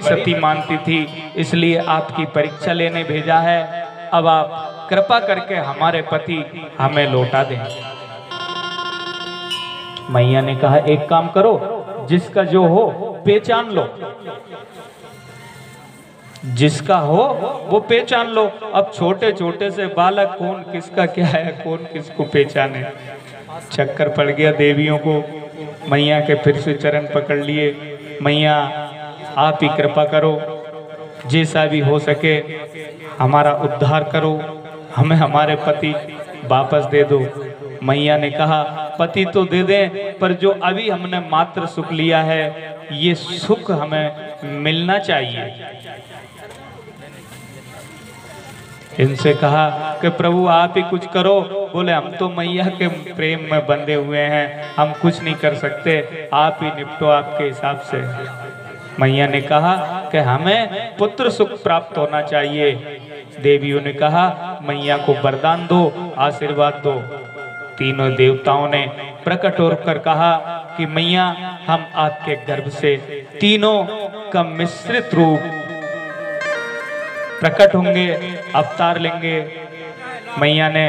सती मानती थी, इसलिए आपकी परीक्षा लेने भेजा है। अब आप कृपा करके हमारे पति हमें लौटा दें। मैया ने कहा एक काम करो, जिसका जो हो पहचान लो, जिसका हो वो पहचान लो। अब छोटे छोटे से बालक कौन किसका क्या है, कौन किसको पहचाने। चक्कर पड़ गया देवियों को। मैया के फिर से चरण पकड़ लिए। मैया आप ही कृपा करो, जैसा भी हो सके हमारा उद्धार करो, हमें हमारे पति वापस दे दो। मैया ने कहा पति तो दे दें, पर जो अभी हमने मात्र सुख लिया है ये सुख हमें मिलना चाहिए। इनसे कहा कि प्रभु आप ही कुछ करो। बोले हम तो मैया के प्रेम में बंधे हुए हैं, हम कुछ नहीं कर सकते, आप ही निपटो आपके हिसाब से। मैया ने कहा कि हमें पुत्र सुख प्राप्त होना चाहिए। देवियों ने कहा मैया को वरदान दो, आशीर्वाद दो। तीनों देवताओं ने प्रकट होकर कहा कि मैया हम आपके गर्भ से तीनों का मिश्रित रूप प्रकट होंगे, अवतार लेंगे। मैया ने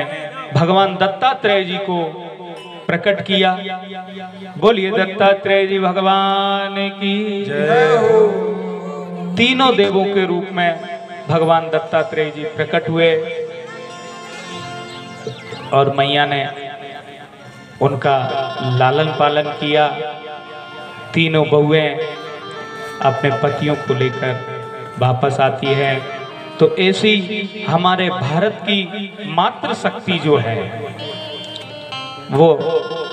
भगवान दत्तात्रेय जी को प्रकट किया। बोलिए दत्तात्रेय जी भगवान की जय हो। तीनों देवों के रूप में भगवान दत्तात्रेय जी प्रकट हुए और मैया ने उनका लालन पालन किया। तीनों बहुएं अपने पतियों को लेकर वापस आती है। तो ऐसी हमारे भारत की मातृ शक्ति जो है वो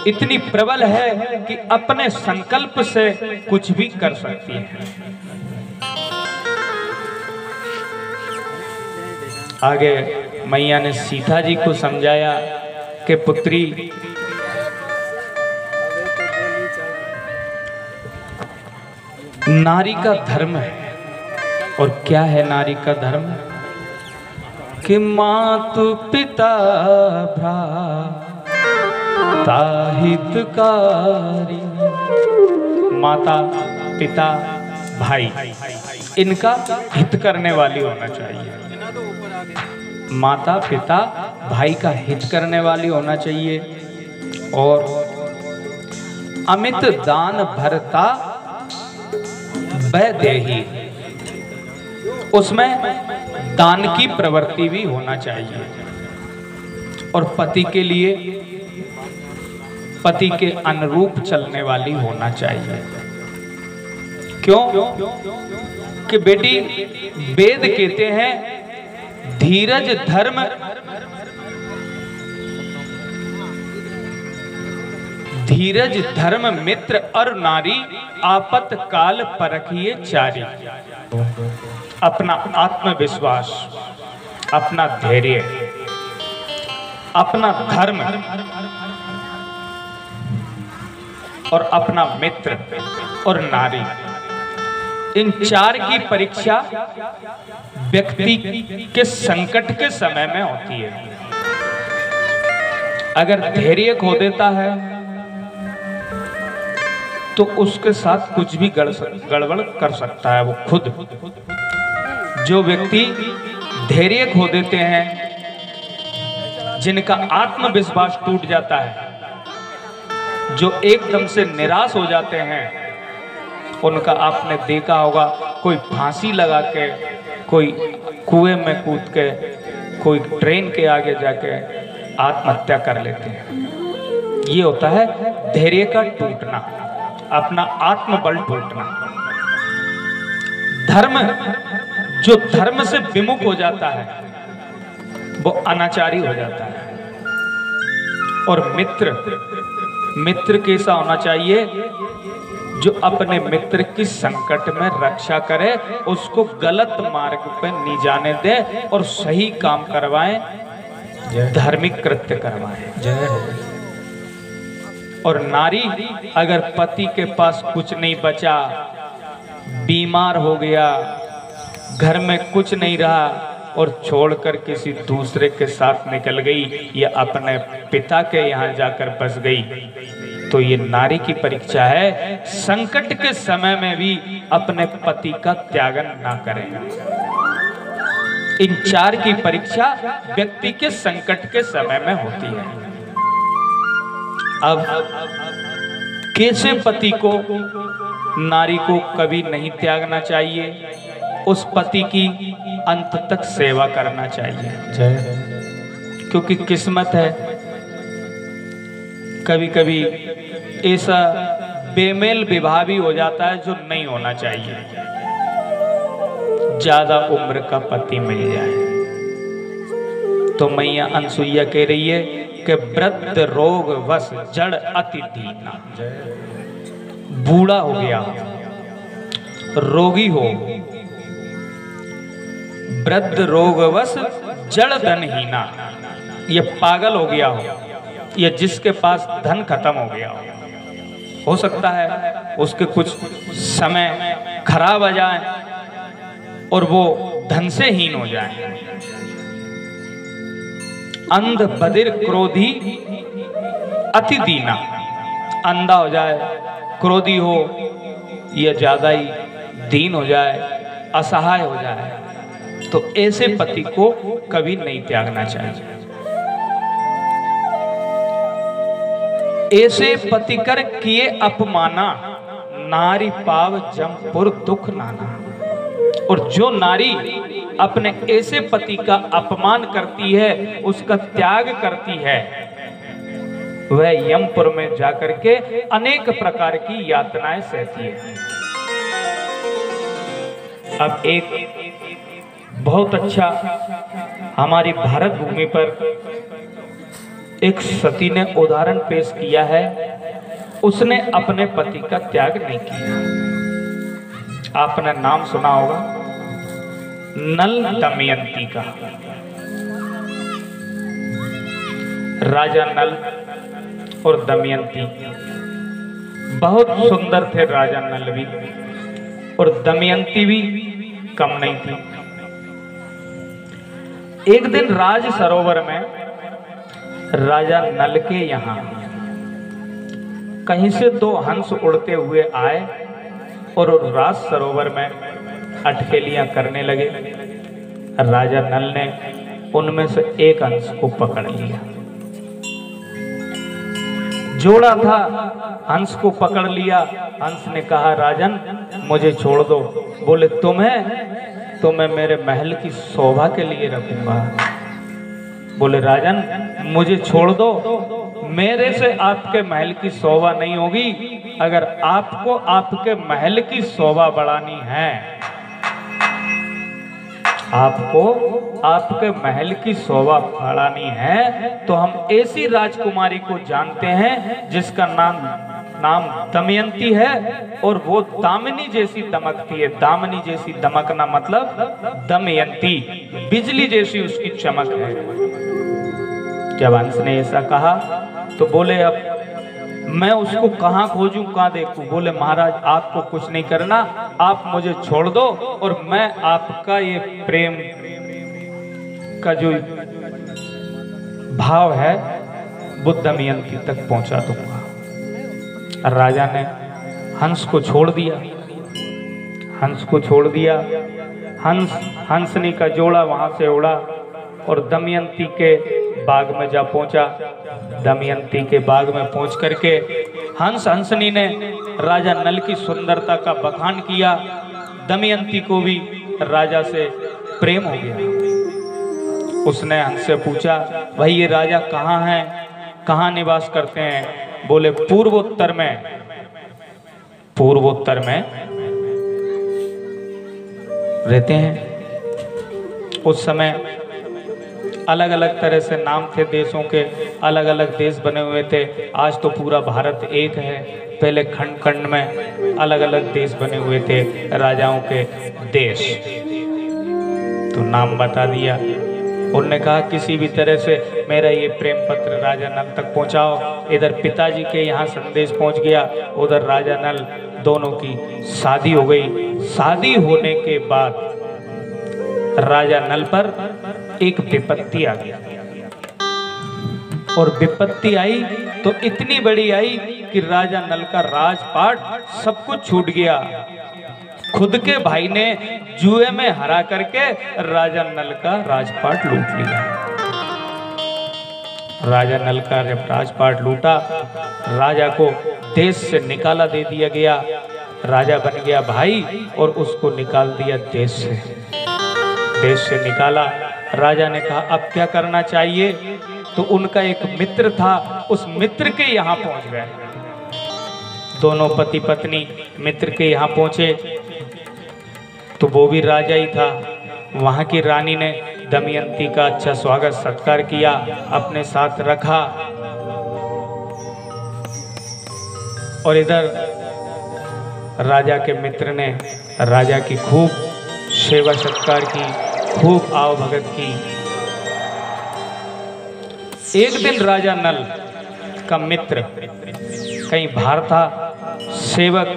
इतनी प्रबल है कि अपने संकल्प से कुछ भी कर सकती है। आगे मैया ने सीता जी को समझाया कि पुत्री नारी का धर्म है। और क्या है नारी का धर्म? कि मातु पिता भ्राता हितकारी। माता पिता भाई इनका हित करने वाली होना चाहिए। माता पिता भाई का हित करने वाली होना चाहिए। और अमित दान भरता वैदेही, उसमें दान की प्रवृत्ति भी होना चाहिए। और पति के लिए पति के अनुरूप चलने वाली होना चाहिए। क्यों? कि बेटी वेद कहते हैं धीरज धर्म धीरज धर्म मित्र और नारी आपतकाल परखिए चारी। अपना आत्मविश्वास, अपना धैर्य, अपना धर्म और अपना मित्र और नारी, इन चार की परीक्षा व्यक्ति के संकट के समय में होती है। अगर धैर्य खो देता है तो उसके साथ कुछ भी गड़बड़ कर सकता है वो खुद। जो व्यक्ति धैर्य खो देते हैं, जिनका आत्मविश्वास टूट जाता है, जो एकदम से निराश हो जाते हैं, उनका आपने देखा होगा कोई फांसी लगा के, कोई कुएं में कूद के, कोई ट्रेन के आगे जाके आत्महत्या कर लेते हैं। ये होता है धैर्य का टूटना, अपना आत्मबल टूटना। धर्म, जो धर्म से विमुख हो जाता है वो अनाचारी हो जाता है। और मित्र कैसा होना चाहिए? जो अपने मित्र की संकट में रक्षा करे, उसको गलत मार्ग पर नहीं जाने दे और सही काम करवाए, धार्मिक कृत्य करवाए। और नारी अगर पति के पास कुछ नहीं बचा, बीमार हो गया, घर में कुछ नहीं रहा और छोड़कर किसी दूसरे के साथ निकल गई या अपने पिता के यहाँ जाकर बस गई, तो ये नारी की परीक्षा है, संकट के समय में भी अपने पति का त्याग ना करें। इन 4 की परीक्षा व्यक्ति के संकट के समय में होती है। अब कैसे पति को, नारी को कभी नहीं त्यागना चाहिए, उस पति की अंत तक सेवा करना चाहिए। क्योंकि किस्मत है, कभी कभी ऐसा बेमेल विवाह भी हो जाता है जो नहीं होना चाहिए। ज्यादा उम्र का पति मिल जाए तो मैया अनसुईया कह रही है कि वृद्ध रोग वश जड़ अति दीना। बूढ़ा हो गया, रोगी हो, वृद्ध रोग वश जड़ धनहीना, ये पागल हो गया हो, या जिसके पास धन खत्म हो गया हो सकता है उसके कुछ समय खराब आ जाए और वो धन से हीन हो जाए। अंध बधिर क्रोधी अति दीना, अंधा हो जाए, क्रोधी हो, या ज्यादा ही दीन हो जाए, असहाय हो जाए, तो ऐसे पति को कभी नहीं त्यागना चाहिए। ऐसे पतिकर किए अपमाना, नारी पाव जमपुर दुख नाना। और जो नारी अपने ऐसे पति का अपमान करती है, उसका त्याग करती है, वह यमपुर में जाकर के अनेक प्रकार की यातनाएं सहती है। अब एक बहुत अच्छा हमारी भारत भूमि पर एक सती ने उदाहरण पेश किया है। उसने अपने पति का त्याग नहीं किया। आपने नाम सुना होगा नल दमयंती का। राजा नल और दमयंती बहुत सुंदर थे। राजा नल भी और दमयंती भी कम नहीं थी। एक दिन राज सरोवर में राजा नल के यहाँ कहीं से 2 हंस उड़ते हुए आए और राज सरोवर में अटखेलियां करने लगे। राजा नल ने उनमें से एक हंस को पकड़ लिया। जोड़ा था, हंस को पकड़ लिया। हंस ने कहा, राजन मुझे छोड़ दो। बोले, तुम्हें मेरे महल की शोभा के लिए रखूंगा। बोले, राजन मुझे छोड़ दो, मेरे से आपके महल की शोभा नहीं होगी। अगर आपको आपके महल की शोभा बढ़ानी है, आपको आपके महल की शोभा बढ़ानी है, तो हम ऐसी राजकुमारी को जानते हैं जिसका नाम दमयंती है, और वो दामिनी जैसी दमकती है। दामिनी जैसी दमकना मतलब दमयंती, बिजली जैसी उसकी चमक है। जब हंस ने ऐसा कहा तो बोले, अब मैं उसको कहाँ खोजूं, कहाँ देखूं? बोले, महाराज आपको कुछ नहीं करना, आप मुझे छोड़ दो और मैं आपका ये प्रेम का जो भाव है वो दमयंती तक पहुंचा दूंगा। राजा ने हंस को छोड़ दिया। हंस को छोड़ दिया। हंसनी का जोड़ा वहां से उड़ा और दमयंती के बाग में जा पहुंचा। दमयंती के बाग में पहुंच करके हंसनी ने राजा नल की सुंदरता का बखान किया। दमयंती को भी राजा से प्रेम हो गया। उसने हंस से पूछा, भाई ये राजा कहाँ हैं, कहाँ निवास करते हैं? बोले, पूर्वोत्तर में रहते हैं। उस समय अलग अलग तरह से नाम थे देशों के, अलग अलग देश बने हुए थे। आज तो पूरा भारत एक है। पहले खंड खंड में अलग अलग देश बने हुए थे, राजाओं के देश। तो नाम बता दिया। उन्होंने कहा, किसी भी तरह से मेरा ये प्रेम पत्र राजा नल तक पहुंचाओ। इधर पिताजी के यहाँ संदेश पहुंच गया, उधर राजा नल, दोनों की शादी हो गई। शादी होने के बाद राजा नल पर एक विपत्ति आ गई, और विपत्ति आई तो इतनी बड़ी आई कि राजा नल का राजपाट सब कुछ छूट गया। खुद के भाई ने जुए में हरा करके राजा नल का राजपाट लूट लिया। राजा नल का जब राजपाट लूटा, राजा को देश से निकाला दे दिया गया। राजा बन गया भाई और उसको निकाल दिया देश से। देश से निकाला। राजा ने कहा अब क्या करना चाहिए, तो उनका एक मित्र था, उस मित्र के यहाँ पहुंच गए। दोनों पति पत्नी मित्र के यहाँ पहुंचे तो वो भी राजा ही था। वहां की रानी ने दमयंती का अच्छा स्वागत सत्कार किया, अपने साथ रखा। और इधर राजा के मित्र ने राजा की खूब सेवा सत्कार की, खूब आव भगत की। एक दिन राजा नल का मित्र कहीं बाहर था। सेवक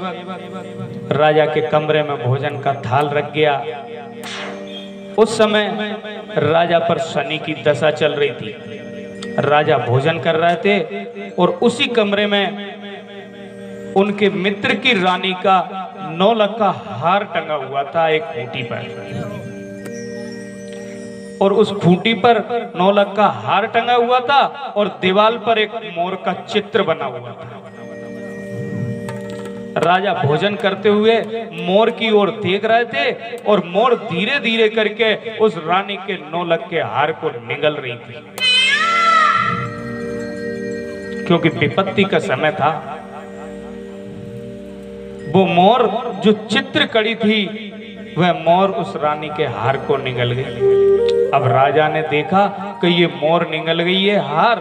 राजा के कमरे में भोजन का थाल रख गया। उस समय राजा पर शनि की दशा चल रही थी। राजा भोजन कर रहे थे और उसी कमरे में उनके मित्र की रानी का 9 लाख का हार टंगा हुआ था एक खूंटी पर। और उस खूंटी पर 9 लाख का हार टंगा हुआ था और दीवार पर एक मोर का चित्र बना हुआ था। राजा भोजन करते हुए मोर की ओर देख रहे थे और मोर धीरे धीरे करके उस रानी के 9 लाख के हार को निगल रही थी, क्योंकि विपत्ति का समय था। वो मोर जो चित्र कड़ी थी, वह मोर उस रानी के हार को निगल गई। अब राजा ने देखा कि ये मोर निगल गई है हार,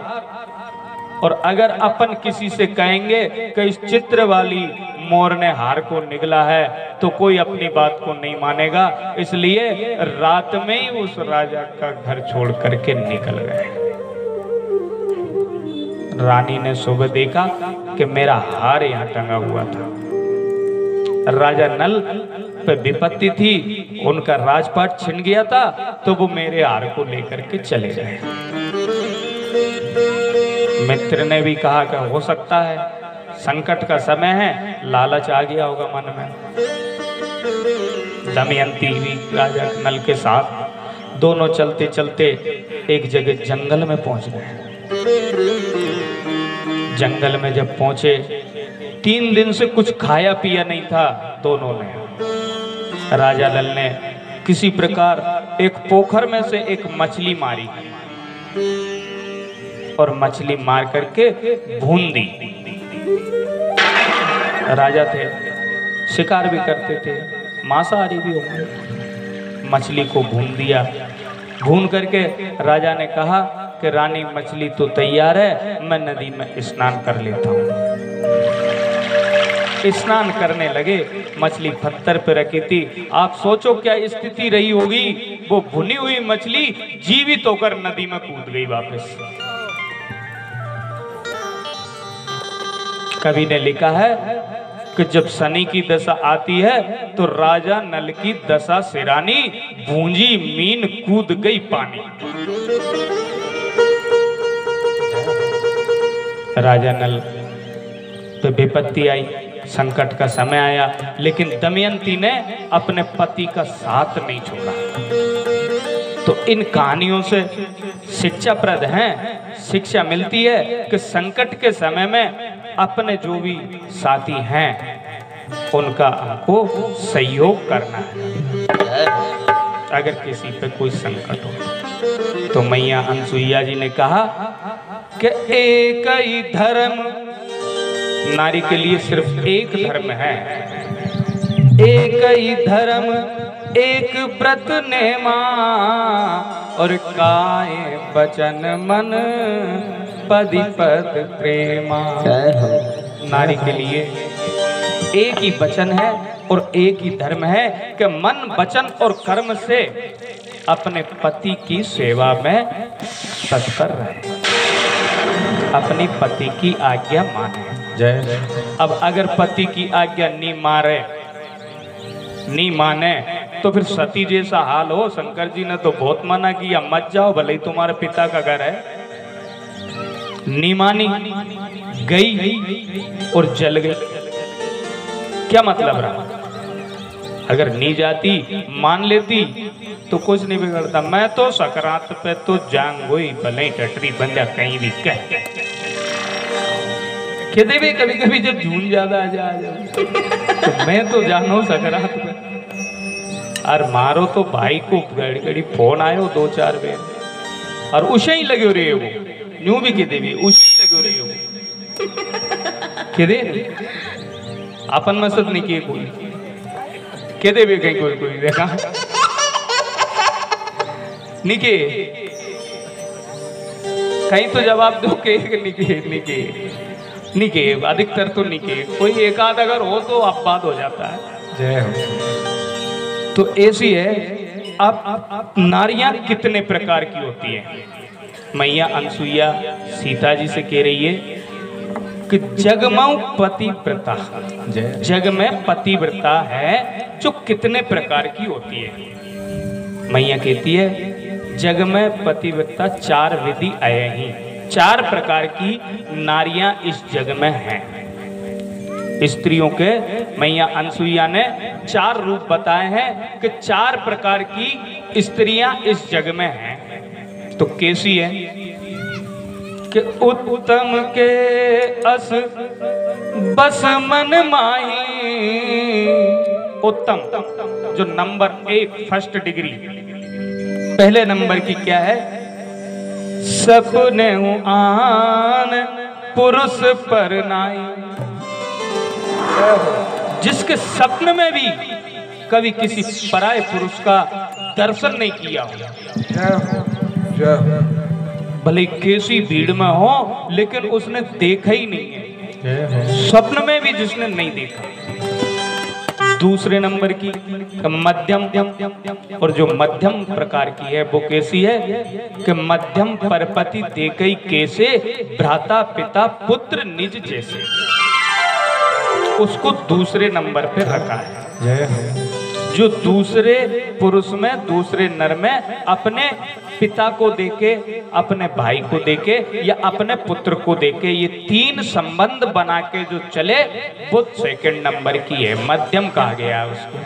और अगर अपन किसी से कहेंगे कि इस चित्र वाली मोर ने हार को निगला है तो कोई अपनी बात को नहीं मानेगा। इसलिए रात में ही उस राजा का घर छोड़ करके निकल गए। रानी ने सुबह देखा कि मेरा हार यहाँ टंगा हुआ था। राजा नल पे विपत्ति थी, उनका राजपाट छिन गया था, तो वो मेरे हार को लेकर के चले गए। मित्र ने भी कहा कि हो सकता है संकट का समय है, लालच आ गया होगा मन में। दमयंती भी राजा नल के साथ दोनों चलते चलते एक जगह जंगल में पहुंच गए। जंगल में जब पहुंचे, 3 दिन से कुछ खाया पिया नहीं था दोनों ने। राजा नल ने किसी प्रकार एक पोखर में से एक मछली मारी और मछली मार करके भून दी। राजा थे, शिकार भी करते थे, मांसाहारी भी होंगे। मछली को भून दिया। भून करके राजा ने कहा कि रानी मछली तो तैयार है, मैं नदी में स्नान कर लेता हूँ। स्नान करने लगे। मछली पत्थर पे रखी थी। आप सोचो क्या स्थिति रही होगी। वो भुनी हुई मछली जीवित होकर नदी में कूद गई वापस। कवि ने लिखा है कि जब शनि की दशा आती है तो राजा नल की दशा सिरानी, भूंजी मीन कूद गई पानी। राजा नल पे विपत्ति आई, संकट का समय आया, लेकिन दमयंती ने अपने पति का साथ नहीं छोड़ा। तो इन कहानियों से शिक्षाप्रद हैं। शिक्षा मिलती है कि संकट के समय में अपने जो भी साथी हैं उनका हमको सहयोग करना है। अगर किसी पे कोई संकट हो तो मैया अनसुईया जी ने कहा कि एक ही धर्म, नारी के लिए सिर्फ एक धर्म है। एक ही धर्म एक व्रत नेमा, और काये बचन मन पदी पद प्रेमा। नारी के लिए एक ही वचन है और एक ही धर्म है कि मन वचन और कर्म से अपने पति की सेवा में तत्पर रहे, अपनी पति की आज्ञा माने। जय। अब अगर पति की आज्ञा नहीं माने तो फिर सती जैसा हाल हो। शंकर जी ने तो बहुत मना किया, मत जाओ, भले ही तुम्हारे पिता का घर है, नीमानी गई और जल गई। क्या मतलब रहा? अगर नी जाती मान लेती तो कुछ नहीं बिगड़ता। मैं तो सकरात पे तो जांगोई भले टटरी बंजा कहीं भी कह कहते भी कभी कभी जब जून ज्यादा आ जाए तो मैं तो जानो सकरात पे। और मारो तो भाई को घड़ी घड़ी फोन आयो 2-4 बेर और उसे ही लगे रहे वो यूं भी कहते भी उसे ही लगे रहे वो कहते अपन मसद नहीं किए कोई कहते भी कहीं कोई कोई देखा निके कहीं तो जवाब दो के निके निके निके अधिकतर तो निके कोई एक आध अगर हो तो अब बात हो जाता है। जय हो। तो ऐसी है। अब नारियां कितने प्रकार की होती है? मैया अनसुईया सीता जी से कह रही है कि जगमऊ पतिव्रता, जग में पतिव्रता है जो कितने प्रकार की होती है? मैया कहती है जग में पतिव्रता 4 विधि आए ही, 4 प्रकार की नारियां इस जग में हैं। स्त्रियों के मैया अनसुईया ने 4 रूप बताए हैं कि 4 प्रकार की स्त्रियां इस जग में हैं। तो कैसी है कि उत्तम के अस बस मन माही। उत्तम जो नंबर 1 फर्स्ट डिग्री पहले नंबर की क्या है? सपने आन पुरुष पर नाई। जिसके सपने में भी कभी किसी पराये पुरुष का दर्शन नहीं किया हो, भले कैसी भीड़ में हो लेकिन उसने देखा ही नहीं है, स्वप्न में भी जिसने नहीं देखा। दूसरे नंबर की मध्यम, और जो मध्यम प्रकार की है वो कैसी है कि मध्यम परपति देखई कैसे भ्राता पिता पुत्र निज जैसे, उसको दूसरे नंबर पे रखा है। जो दूसरे पुरुष में दूसरे नर में अपने पिता को देके, अपने भाई को देके या अपने पुत्र को देके, ये 3 संबंध बना के जो चले वो सेकंड नंबर की है, मध्यम कहा गया है उसको।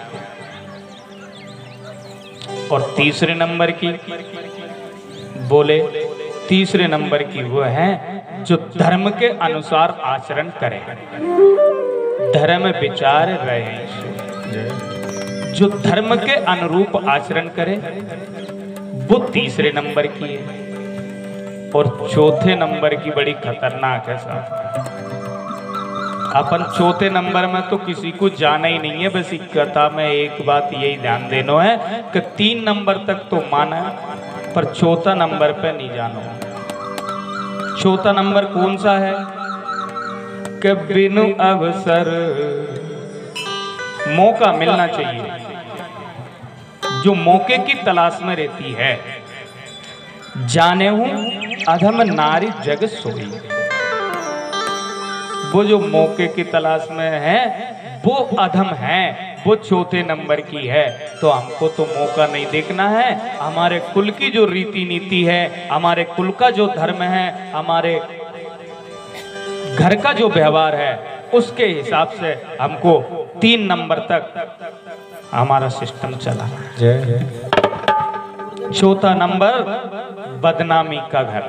और तीसरे नंबर की बोले, तीसरे नंबर की वो है जो धर्म के अनुसार आचरण करे, धर्म विचार रहे, जो धर्म के अनुरूप आचरण करे वो तीसरे नंबर की है। और चौथे नंबर की बड़ी खतरनाक है साहब। अपन चौथे नंबर में तो किसी को जाना ही नहीं है। बस इस कथा में एक बात यही ध्यान देना है कि 3 नंबर तक तो माना पर चौथा नंबर पे नहीं जाना। चौथा नंबर कौन सा है कि बिनु अवसर मौका मिलना चाहिए। जो मौके की तलाश में रहती है, जाने हूं अधम नारी जग सोई, वो जो मौके की तलाश में है वो अधम है, वो चौथे नंबर की है। तो हमको तो मौका नहीं देखना है, हमारे कुल की जो रीति नीति है, हमारे कुल का जो धर्म है, हमारे घर का जो व्यवहार है, उसके हिसाब से हमको 3 नंबर तक हमारा सिस्टम चला। चौथा नंबर बदनामी का घर,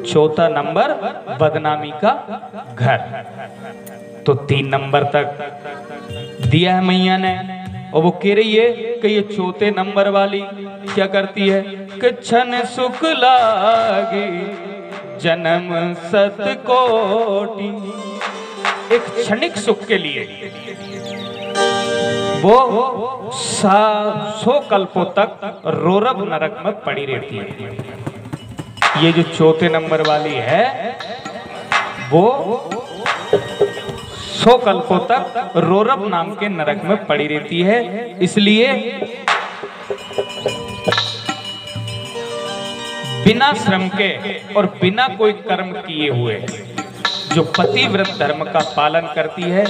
चौथा नंबर बदनामी का घर। तो 3 नंबर तक दिया है मैया ने। और वो कह रही है कि ये चौथे नंबर वाली क्या करती है कि क्षण सुख लागी जन्म सत कोटि। एक क्षणिक सुख के लिए वो 100 कल्पों तक रोरब नरक में पड़ी रहती है। ये जो चौथे नंबर वाली है वो 100 कल्पों तक रोरब नाम के नरक में पड़ी रहती है। इसलिए बिना श्रम के और बिना कोई कर्म किए हुए जो पतिव्रत धर्म का पालन करती है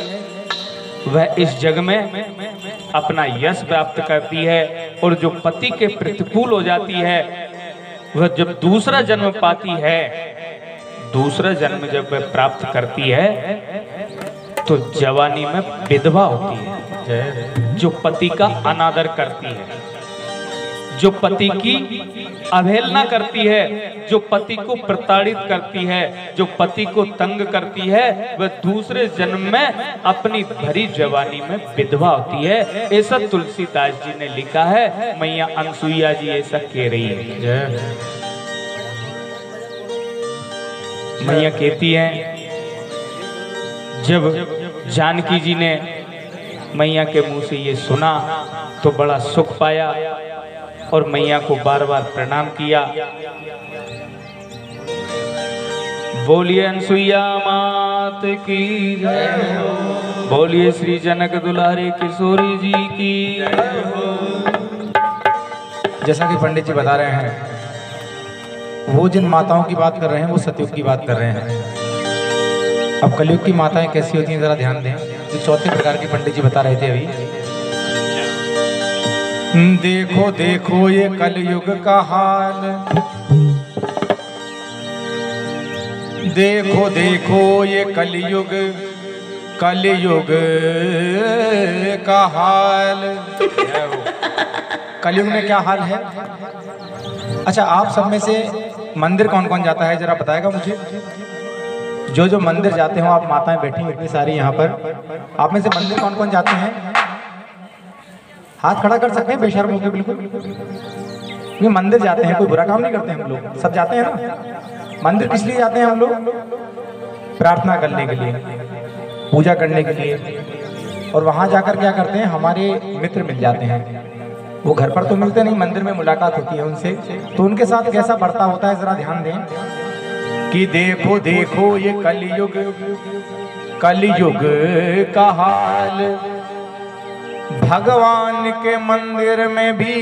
वह इस जग में अपना यश प्राप्त करती है। और जो पति के प्रतिकूल हो जाती है वह जब दूसरा जन्म पाती है दूसरा जन्म जब वह प्राप्त करती है तो जवानी में विधवा होती है, जो पति का अनादर करती है, जो पति की अवहेलना करती है, जो पति को प्रताड़ित करती है, जो पति को तंग करती है, वह दूसरे जन्म में अपनी भरी जवानी में विधवा होती है। ऐसा तुलसीदास जी ने लिखा है, मैया अनसुईया जी ऐसा कह रही है। मैया कहती हैं, जब जानकी जी ने मैया के मुंह से ये सुना तो बड़ा सुख पाया और मैया को बार बार प्रणाम किया। बोलिए अनसुईया मात की जय हो, बोलिए श्री जनक दुलारे किशोरी जी की जय हो। जैसा कि पंडित जी बता रहे हैं, वो जिन माताओं की बात कर रहे हैं वो सतयुग की बात कर रहे हैं। अब कलयुग की माताएं कैसी होती हैं जरा ध्यान दें, जो चौथे प्रकार की पंडित जी बता रहे थे अभी। देखो देखो ये कलयुग का हाल, देखो देखो ये कलयुग, कलयुग का हाल। कलयुग में क्या हाल है? अच्छा, आप सब में से मंदिर कौन कौन जाता है जरा बताएगा मुझे? जो मंदिर जाते हो आप, माताएं बैठी इतनी सारी यहाँ पर, आप में से मंदिर कौन कौन जाते हैं? हाथ खड़ा कर सकते हैं बेशर्म होकर बिल्कुल। ये मंदिर जाते हैं, कोई बुरा काम नहीं करते हम लोग, सब जाते हैं ना। मंदिर किस लिए जाते हैं हम लोग? प्रार्थना करने के लिए, पूजा करने के लिए। और वहाँ जाकर क्या करते हैं, हमारे मित्र मिल जाते हैं। वो घर पर तो मिलते नहीं, मंदिर में मुलाकात होती है उनसे, तो उनके साथ कैसा बर्ताव होता है जरा ध्यान दें कि देखो देखो ये कलयुग, कलयुग का हाल। भगवान के मंदिर में भी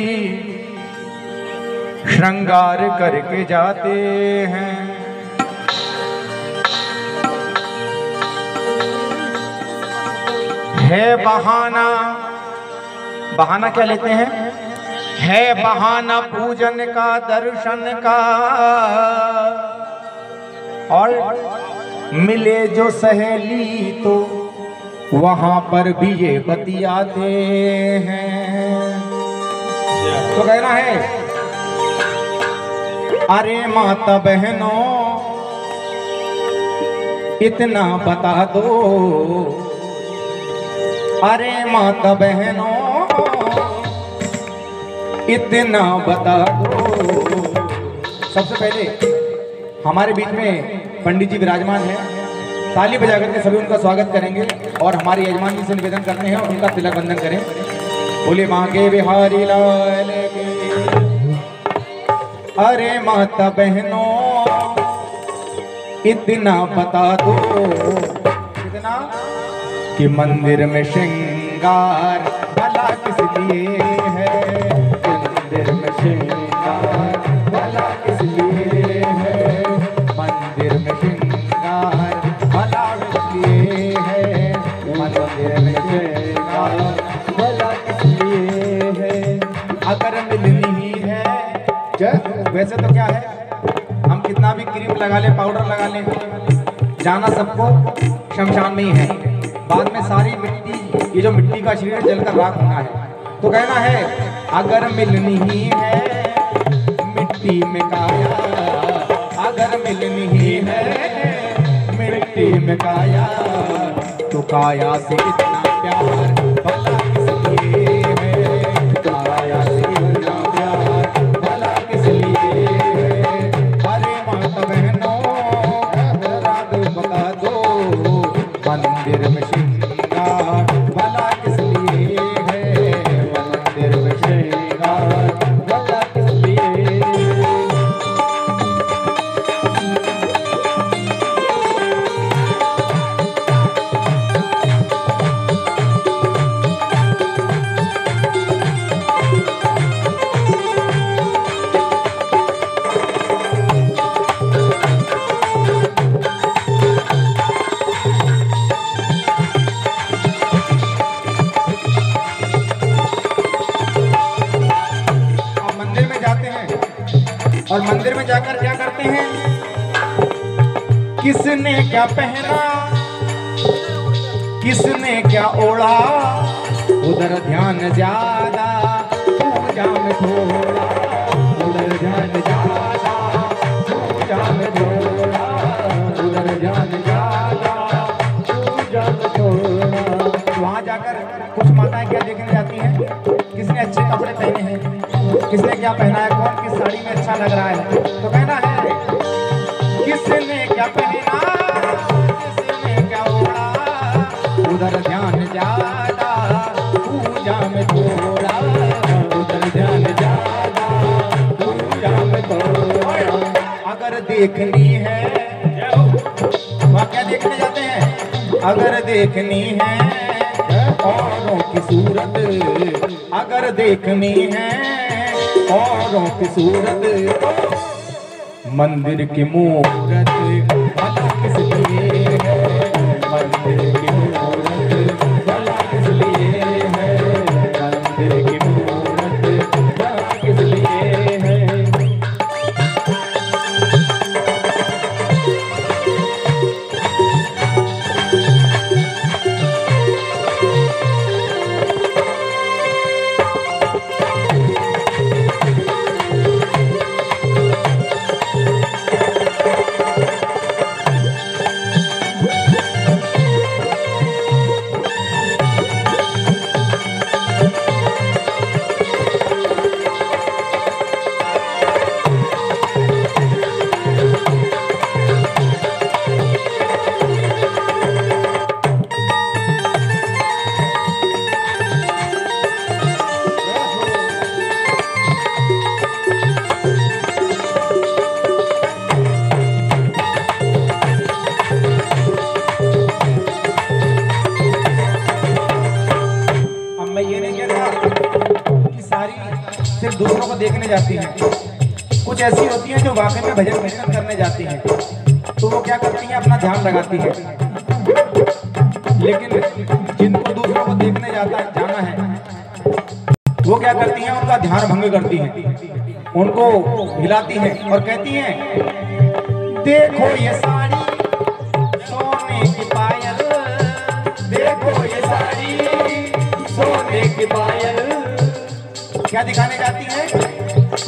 श्रृंगार करके जाते हैं। है बहाना, बहाना क्या लेते हैं? है बहाना पूजन का, दर्शन का, और मिले जो सहेली तो वहां पर भी ये बतियाते हैं। तो कहना है, अरे माता बहनों इतना बता दो, अरे माता बहनों इतना बता दो। सबसे पहले हमारे बीच में पंडित जी विराजमान हैं, ताली बजा करके सभी उनका स्वागत करेंगे और हमारे यजमान जी से निवेदन करते हैं और उनका तिलक बंधन करें। बोले माँ के बिहारी लाल के। अरे माता बहनों इतना बता दो, कितना कि मंदिर में श्रृंगार भला किस लिए है? मंदिर में श्रृंगार भला किस लिए है? मंदिर में श्रृंगार भला किस लिए है? मंदिर में श्रृंगार भला किस लिए है? अगर मिलनी ही है, वैसे तो क्या है, हम कितना भी क्रीम लगा ले, पाउडर लगा ले, जाना सबको शमशान में ही है। बाद में सारी मिट्टी, ये जो मिट्टी का शरीर जलकर राख होना है। तो कहना है, अगर मिलनी ही है मिट्टी में काया, अगर मिलनी ही है मिट्टी में काया, तो काया से इतना प्यार भला किस लिए है? काया से इतना प्यार भला किस लिए है? अरे माता बहनों रात बता दो, मंदिर में श्रृंगार भला किस लिए है? मंदिर में श्रृंगार भला किस लिए? और मंदिर में जाकर क्या करते हैं? किसने क्या पहना, किसने क्या ओढ़ा, उधर ध्यान ज्यादा पूजा में थोड़ा, उधर ध्यान ज्यादा पूजा में थोड़ा, उधर ध्यान ज्यादा पूजा में थोड़ा। वहां जाकर कुछ माताएं क्या देखने जाती हैं, किसने अच्छे कपड़े पहने हैं, किसने क्या पहना है, कौन किस साड़ी में अच्छा लग रहा है, तो कहना है किसने क्या पहना, किसने क्या ओढ़ा, उधर ध्यान ज्यादा पूजा में थोड़ा, उधर ध्यान ज्यादा पूजा में थोड़ा। अगर देखनी है, वहाँ क्या देखने जाते हैं, अगर देखनी है औरों की सूरत, अगर देखनी है औरों की सूरत, मंदिर की मूरत भला किस लिए है, मंदिर की मूरत भला किस लिए है, मंदिर की मूरत भला किस लिए है। सिर्फ दूसरों को देखने जाती हैं, कुछ ऐसी होती हैं जो वाकई में भजन कीर्तन करने जाती हैं, तो वो क्या करती हैं, अपना ध्यान लगाती हैं। लेकिन जिनको दूसरों को देखने जाना है, वो क्या करती हैं, उनका ध्यान भंग करती हैं, उनको हिलाती हैं और कहती हैं देखो ये साड़ी सोने की पायल, देखो ये साड़ी सोने की पायल। क्या दिखाने जाती है,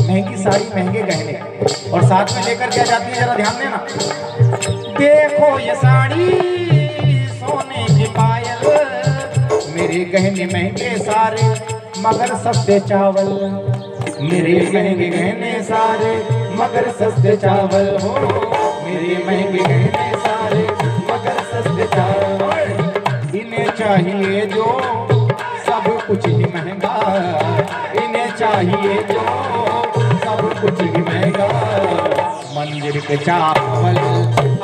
महंगी साड़ी महंगे गहने, और साथ में लेकर क्या जाती है, जरा ध्यान देना, देखो ये साड़ी सोने की पायल, मेरे गहने महंगे सारे मगर सस्ते चावल, मेरे महंगे गहने सारे मगर सस्ते चावल हो, मेरे महंगे गहने सारे मगर सस्ते चावल। इन्हें चाहिए जो सब कुछ ही महंगा, इन्हें चाहिए जो सब कुछ ही महंगा, मंदिर के चावल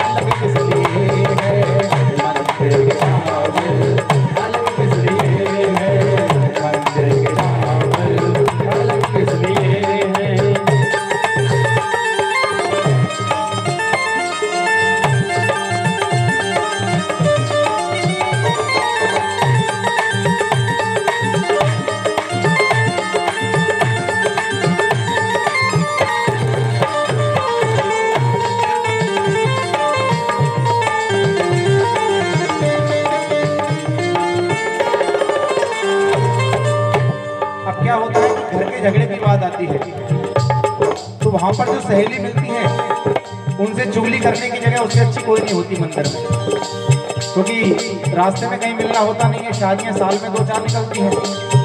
अलग किस लिए है, मंदिर के चावल अलग किस लिए है, मंदिर के चावल अलग किस लिए है। क्या होता है, घर के झगड़े की बात आती है, तो वहां पर जो सहेली मिलती है उनसे चुगली करने की जगह उससे अच्छी कोई नहीं होती मंदिर में, क्योंकि रास्ते में कहीं मिलना होता नहीं है, शादियां साल में 2-4 निकलती हैं,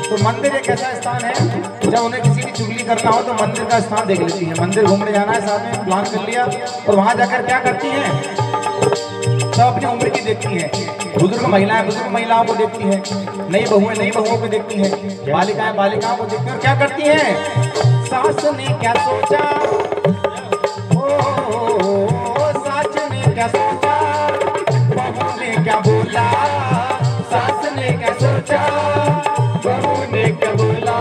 तो मंदिर एक ऐसा स्थान है जब उन्हें किसी की चुगली करना हो तो मंदिर का स्थान देख लेती है। मंदिर घूमने जाना है, साथ में प्लान कर लिया और वहां जाकर क्या करती हैं, सब अपनी उम्र की देखती हैं, बुजुर्ग महिलाओं को देखती हैं, नई बहुओं को देखती हैं, बालिकाओं को देखती हैं, और क्या करती हैं, सास ने क्या सोचा, सास ने क्या सोचा, बहू ने क्या बोला, सास ने क्या सोचा, बहू ने क्या बोला,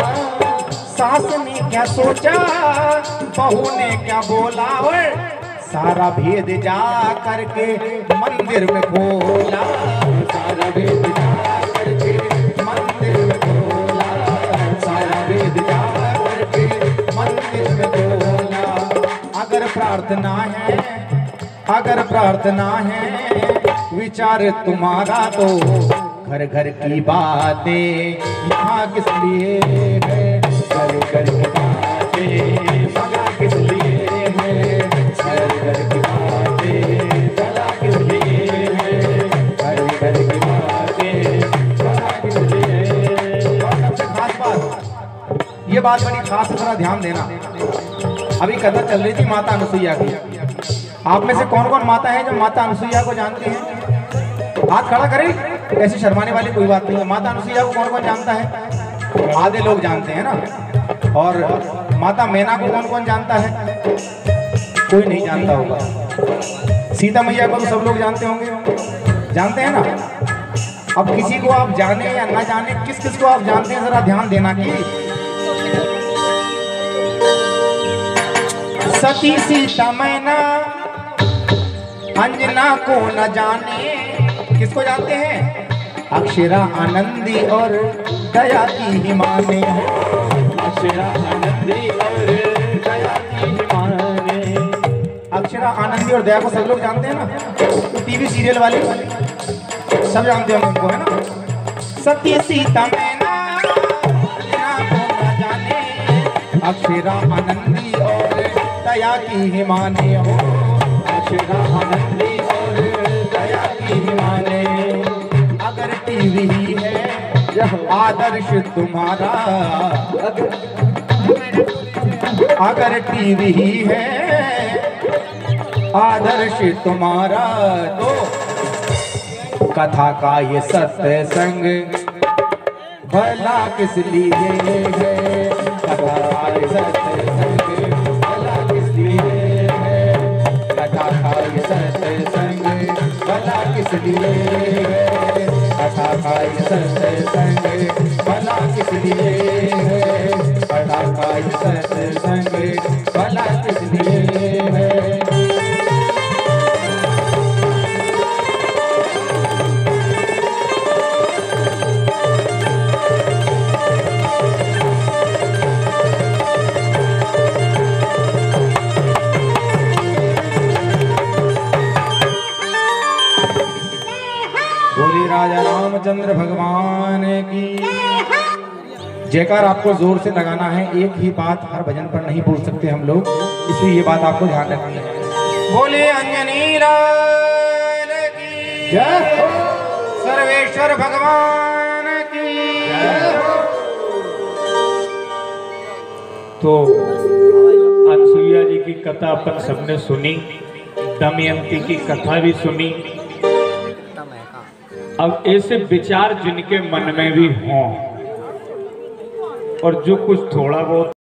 सास ने क्या सोचा, बहू ने क्या बोला, और सारा भेद जा करके मंदिर में खोला, सारा भेद जा करके मंदिर में खोला, सारा भेद जा करके मंदिर में खोला। अगर प्रार्थना है, अगर प्रार्थना है विचार तुम्हारा तो घर घर की बातें यहाँ किस लिए है, घर घर की बातें भला किस लिए है, घर घर की बातें भला किस लिए है, घर घर की बातें भला किस लिए है। और सबसे खास बात, ये बात बड़ी खास है, थोड़ा ध्यान देना। अभी कथा चल रही थी माता अनुसुईया की। आप में से कौन कौन माता है जो माता अनुसुईया को जानते हैं? हाथ खड़ा करें, ऐसे शर्माने वाली कोई बात नहीं है। माता अनुसुईया को कौन कौन जानता है? आधे लोग जानते हैं ना। और माता मैना को कौन कौन जानता है? कोई नहीं जानता होगा। सीता मैया को तो सब लोग जानते होंगे, जानते हैं ना। अब किसी को आप जाने या ना जाने, किस किस को आप जानते हैं जरा ध्यान देना कि सती सीता मैना अंजना को न जाने, किसको जानते हैं? अक्षरा आनंदी और दया की हिमाने, अक्षरा आनंदी और दया की हिमाने। अक्षरा आनंदी और दया को सब लोग जानते हैं ना, टीवी सीरियल वाले सब जानते हैं उनको, है ना। सत्य सीता मैना अंजना को न जाने, अक्षरा आनंदी और दया की हिमाने हो, अक्षरा आनंदी और दया की हिमाने। अगर टीवी ही है आदर्श तुम्हारा, अगर टीवी ही है आदर्श तुम्हारा, तो कथा का ये सत्संग भला किस लिए है, कथा का ये सत्संग भला किस लिए है, कथा का ये सत्संग भला किस लिए है, कथा का ये सत्संग भला किस लिए है, कथा का ये सत्संग भला किस लिए है। राजा रामचंद्र भगवान की जयकार। आपको जोर से लगाना है, एक ही बात हर भजन पर नहीं बोल सकते हम लोग, इसलिए ये बात आपको ध्यान रखनी है। बोले अंजनी लाल की जय हो, सर्वेश्वर भगवान की जय हो। तो अनुसुईया जी की कथा अपन सबने सुनी, दमयंती की कथा भी सुनी। अब ऐसे विचार जिनके मन में भी हों और जो कुछ थोड़ा बहुत